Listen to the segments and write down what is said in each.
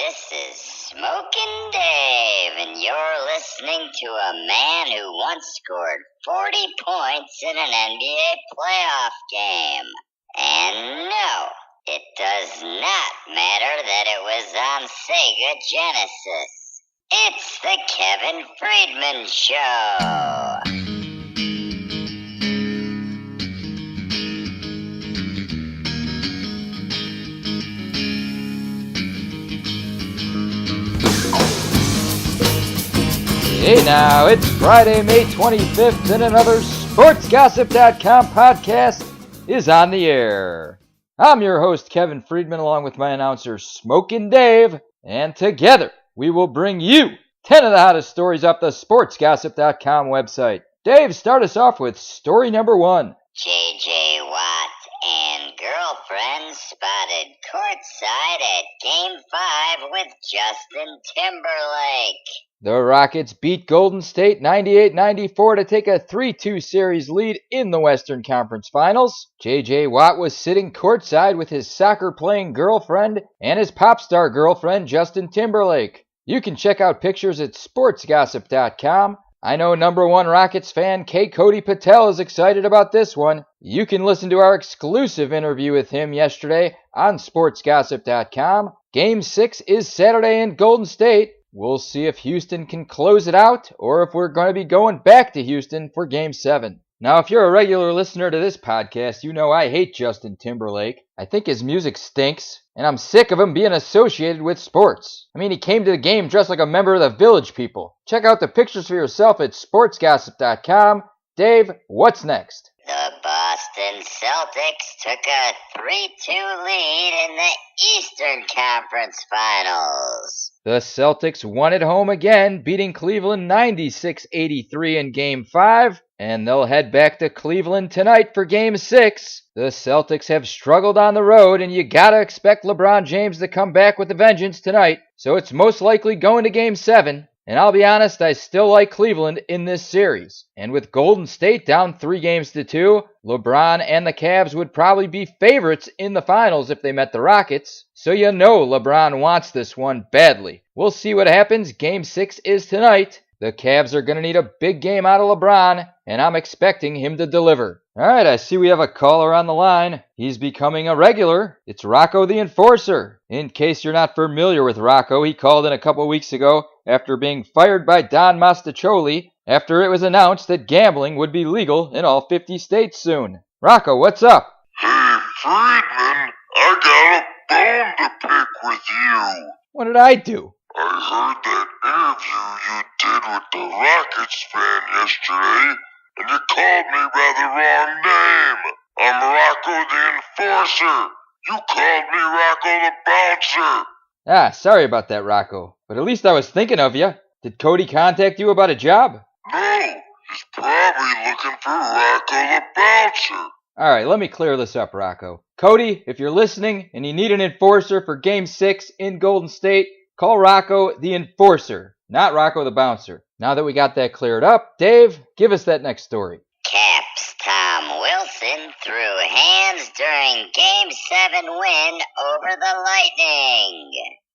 This is Smokin' Dave, and you're listening to a man who once scored 40 points in an NBA playoff game. And no, it does not matter that it was on Sega Genesis. It's the Kevin Friedman Show. Hey now, it's Friday, May 25th, and another SportsGossip.com podcast is on the air. I'm your host, Kevin Friedman, along with my announcer, Smokin' Dave, and together we will bring you 10 of the hottest stories off the SportsGossip.com website. Dave, start us off with story number 1. J.J. Watt and girlfriend spotted courtside at Game 5 with Justin Timberlake. The Rockets beat Golden State 98-94 to take a 3-2 series lead in the Western Conference Finals. J.J. Watt was sitting courtside with his soccer-playing girlfriend and his pop star girlfriend, Justin Timberlake. You can check out pictures at sportsgossip.com. I know number one Rockets fan K. Cody Patel is excited about this one. You can listen to our exclusive interview with him yesterday on sportsgossip.com. Game 6 is Saturday in Golden State. We'll see if Houston can close it out or if we're going to be going back to Houston for Game 7. Now, if you're a regular listener to this podcast, you know I hate Justin Timberlake. I think his music stinks, and I'm sick of him being associated with sports. I mean, he came to the game dressed like a member of the Village People. Check out the pictures for yourself at sportsgossip.com. Dave, what's next? The Boston Celtics took a 3-2 lead in the Eastern Conference Finals. The Celtics won at home again, beating Cleveland 96-83 in Game 5, and they'll head back to Cleveland tonight for Game 6. The Celtics have struggled on the road, and you gotta expect LeBron James to come back with a vengeance tonight, so it's most likely going to Game 7. And I'll be honest, I still like Cleveland in this series. And with Golden State down 3-2, LeBron and the Cavs would probably be favorites in the finals if they met the Rockets. So you know LeBron wants this one badly. We'll see what happens. Game 6 is tonight. The Cavs are going to need a big game out of LeBron, and I'm expecting him to deliver. All right, I see we have a caller on the line. He's becoming a regular. It's Rocco the Enforcer. In case you're not familiar with Rocco, he called in a couple weeks ago after being fired by Don Mastacholi after it was announced that gambling would be legal in all 50 states soon. Rocco, what's up? Hey, Friedman, I got a bone to pick with you. What did I do? I heard that interview you did with the Rockets fan yesterday, and you called me by the wrong name. I'm Rocco the Enforcer. You called me Rocco the Bouncer. Ah, sorry about that, Rocco. But at least I was thinking of you. Did Cody contact you about a job? No, he's probably looking for Rocco the Bouncer. Alright, let me clear this up, Rocco. Cody, if you're listening and you need an enforcer for Game 6 in Golden State, call Rocco the Enforcer, not Rocco the Bouncer. Now that we got that cleared up, Dave, give us that next story. Caps Tom Wilson threw hands during Game 7 win over the Lightning.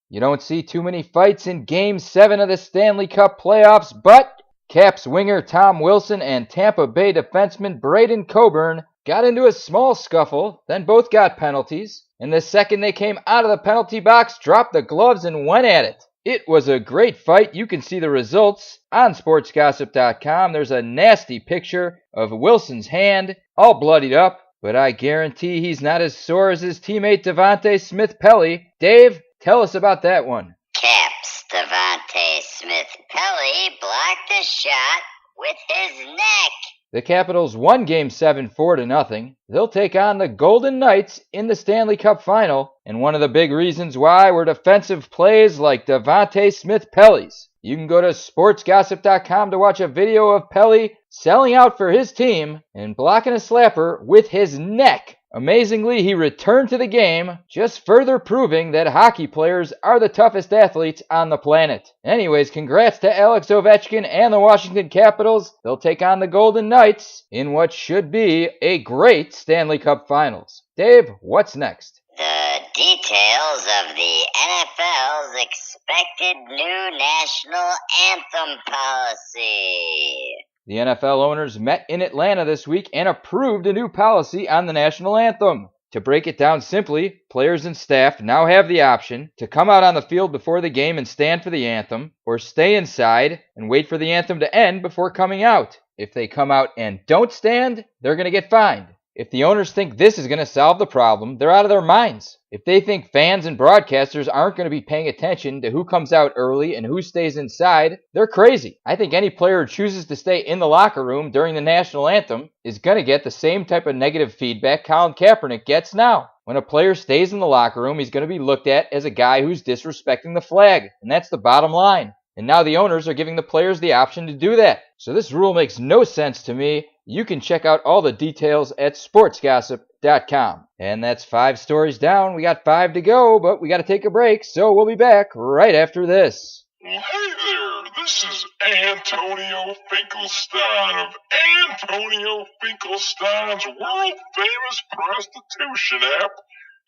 You don't see too many fights in Game 7 of the Stanley Cup playoffs, but Caps winger Tom Wilson and Tampa Bay defenseman Braden Coburn got into a small scuffle, then both got penalties, and the second they came out of the penalty box, dropped the gloves and went at it. It was a great fight. You can see the results on sportsgossip.com. There's a nasty picture of Wilson's hand, all bloodied up, but I guarantee he's not as sore as his teammate Devontae Smith-Pelly. Dave, tell us about that one. Caps Devontae Smith-Pelly blocked a shot with his neck. The Capitals won Game 7 4-0. They'll take on the Golden Knights in the Stanley Cup Final, and one of the big reasons why were defensive plays like Devontae Smith-Pelly's. You can go to sportsgossip.com to watch a video of Pelly selling out for his team and blocking a slapper with his neck. Amazingly, he returned to the game, just further proving that hockey players are the toughest athletes on the planet. Anyways, congrats to Alex Ovechkin and the Washington Capitals. They'll take on the Golden Knights in what should be a great Stanley Cup Finals. Dave, what's next? The details of the NFL's expected new national anthem policy. The NFL owners met in Atlanta this week and approved a new policy on the national anthem. To break it down simply, players and staff now have the option to come out on the field before the game and stand for the anthem, or stay inside and wait for the anthem to end before coming out. If they come out and don't stand, they're going to get fined. If the owners think this is going to solve the problem, they're out of their minds. If they think fans and broadcasters aren't going to be paying attention to who comes out early and who stays inside, they're crazy. I think any player who chooses to stay in the locker room during the national anthem is going to get the same type of negative feedback Colin Kaepernick gets now. When a player stays in the locker room, he's going to be looked at as a guy who's disrespecting the flag, and that's the bottom line. And now the owners are giving the players the option to do that. So this rule makes no sense to me. You can check out all the details at sportsgossip.com. And that's 5 stories down. We got 5 to go, but we got to take a break, so we'll be back right after this. Hey there, this is Antonio Finkelstein of Antonio Finkelstein's world-famous prostitution app,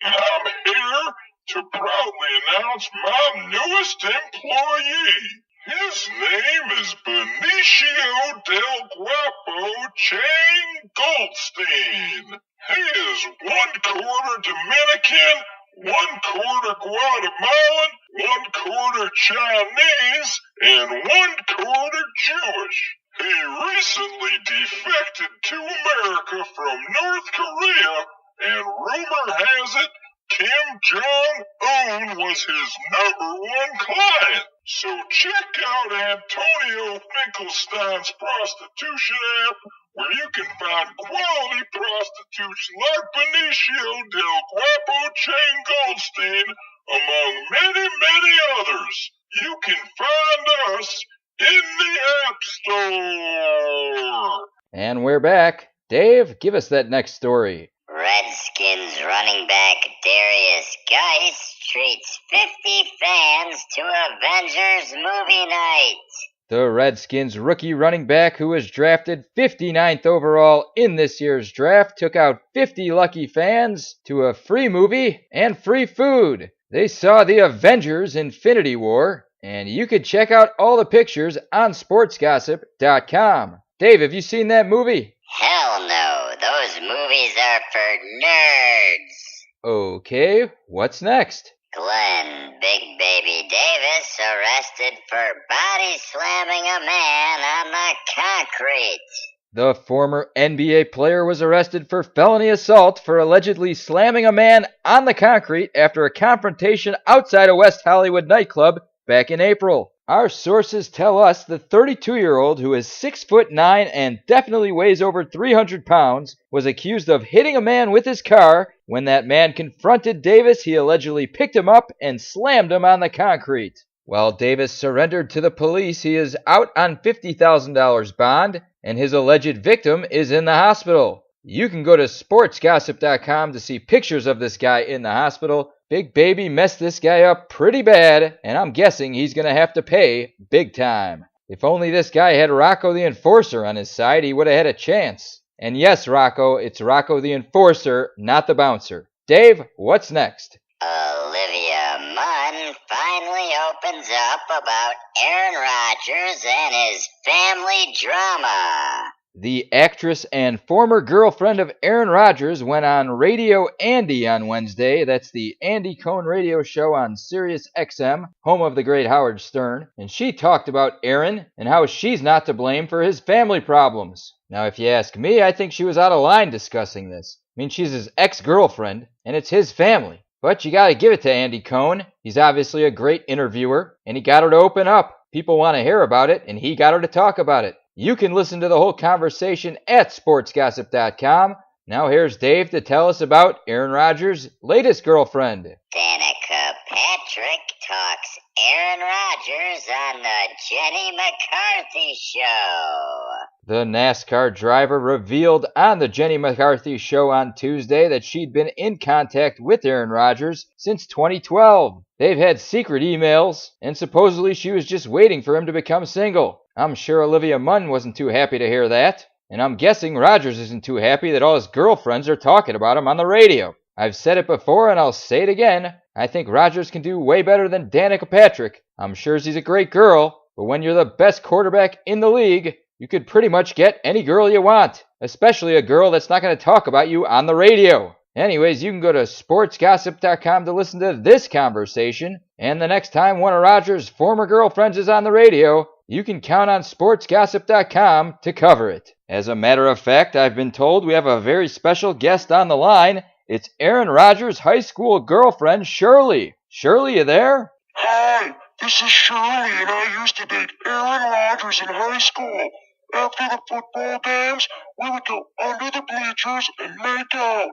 and I'm here to proudly announce my newest employee. His name is Benicio del Guapo Chang Goldstein. He is 1/4 Dominican, 1/4 Guatemalan, 1/4 Chinese, and 1/4 Jewish. He recently defected to America from North Korea, and rumor has it Kim Jong-un was his #1 client. So check out Antonio Finkelstein's prostitution app, where you can find quality prostitutes like Benicio del Guapo Chang Goldstein, among many, many others. You can find us in the App Store. And we're back. Dave, give us that next story. Redskins running back Darius Geis treats 50 fans to Avengers movie night. The Redskins rookie running back, who was drafted 59th overall in this year's draft, took out 50 lucky fans to a free movie and free food. They saw the Avengers Infinity War, and you can check out all the pictures on sportsgossip.com. Dave, have you seen that movie? Hell no, those movies are for nerds. Okay, what's next? Glenn Big Baby Davis arrested for body slamming a man on the concrete. The former NBA player was arrested for felony assault for allegedly slamming a man on the concrete after a confrontation outside a West Hollywood nightclub back in April. Our sources tell us the 32-year-old, who is 6'9" and definitely weighs over 300 pounds, was accused of hitting a man with his car. When that man confronted Davis, he allegedly picked him up and slammed him on the concrete. While Davis surrendered to the police, he is out on $50,000 bond, and his alleged victim is in the hospital. You can go to sportsgossip.com to see pictures of this guy in the hospital. Big Baby messed this guy up pretty bad, and I'm guessing he's going to have to pay big time. If only this guy had Rocco the Enforcer on his side, he would have had a chance. And yes, Rocco, it's Rocco the Enforcer, not the bouncer. Dave, what's next? Olivia Munn finally opens up about Aaron Rodgers and his family drama. The actress and former girlfriend of Aaron Rodgers went on Radio Andy on Wednesday. That's the Andy Cohen radio show on Sirius XM, home of the great Howard Stern. And she talked about Aaron and how she's not to blame for his family problems. Now, if you ask me, I think she was out of line discussing this. I mean, she's his ex-girlfriend, and it's his family. But you gotta give it to Andy Cohen. He's obviously a great interviewer, and he got her to open up. People want to hear about it, and he got her to talk about it. You can listen to the whole conversation at sportsgossip.com. Now here's Dave to tell us about Aaron Rodgers' latest girlfriend. Danica Patrick talks Aaron Rodgers on the Jenny McCarthy Show. The NASCAR driver revealed on the Jenny McCarthy Show on Tuesday that she'd been in contact with Aaron Rodgers since 2012. They've had secret emails, and supposedly she was just waiting for him to become single. I'm sure Olivia Munn wasn't too happy to hear that, and I'm guessing Rodgers isn't too happy that all his girlfriends are talking about him on the radio. I've said it before and I'll say it again. I think Rodgers can do way better than Danica Patrick. I'm sure she's a great girl, but when you're the best quarterback in the league, you could pretty much get any girl you want, especially a girl that's not going to talk about you on the radio. Anyways, you can go to sportsgossip.com to listen to this conversation, and the next time one of Rodgers' former girlfriends is on the radio, you can count on sportsgossip.com to cover it. As a matter of fact, I've been told we have a very special guest on the line. It's Aaron Rodgers' high school girlfriend, Shirley. Shirley, you there? Hi, this is Shirley, and I used to date Aaron Rodgers in high school. After the football games, we would go under the bleachers and make out.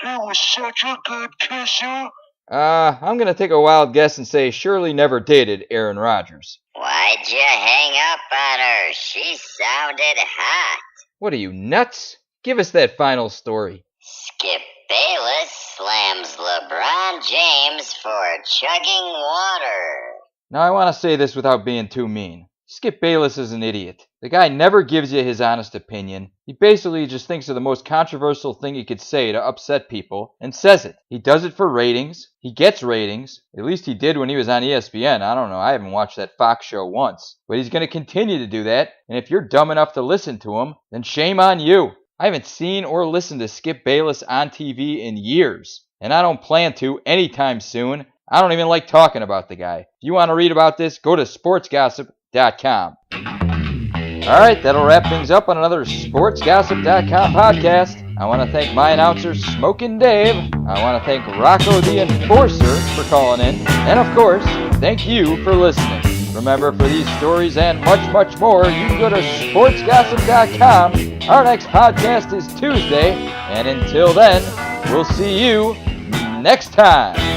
He was such a good kisser. I'm going to take a wild guess and say Shirley never dated Aaron Rodgers. Why'd you hang up on her? She sounded hot. What are you, nuts? Give us that final story. Skip Bayless slams LeBron James for chugging water. Now I want to say this without being too mean. Skip Bayless is an idiot. The guy never gives you his honest opinion. He basically just thinks of the most controversial thing he could say to upset people and says it. He does it for ratings. He gets ratings. At least he did when he was on ESPN. I don't know. I haven't watched that Fox show once. But he's going to continue to do that. And if you're dumb enough to listen to him, then shame on you. I haven't seen or listened to Skip Bayless on TV in years. And I don't plan to anytime soon. I don't even like talking about the guy. If you want to read about this, go to sportsgossip.com. Alright, that'll wrap things up on another sportsgossip.com podcast. I want to thank my announcer, Smokin' Dave. I want to thank Rocco the Enforcer for calling in. And of course, thank you for listening. Remember, for these stories and much, much more, you can go to sportsgossip.com. Our next podcast is Tuesday. And until then, we'll see you next time.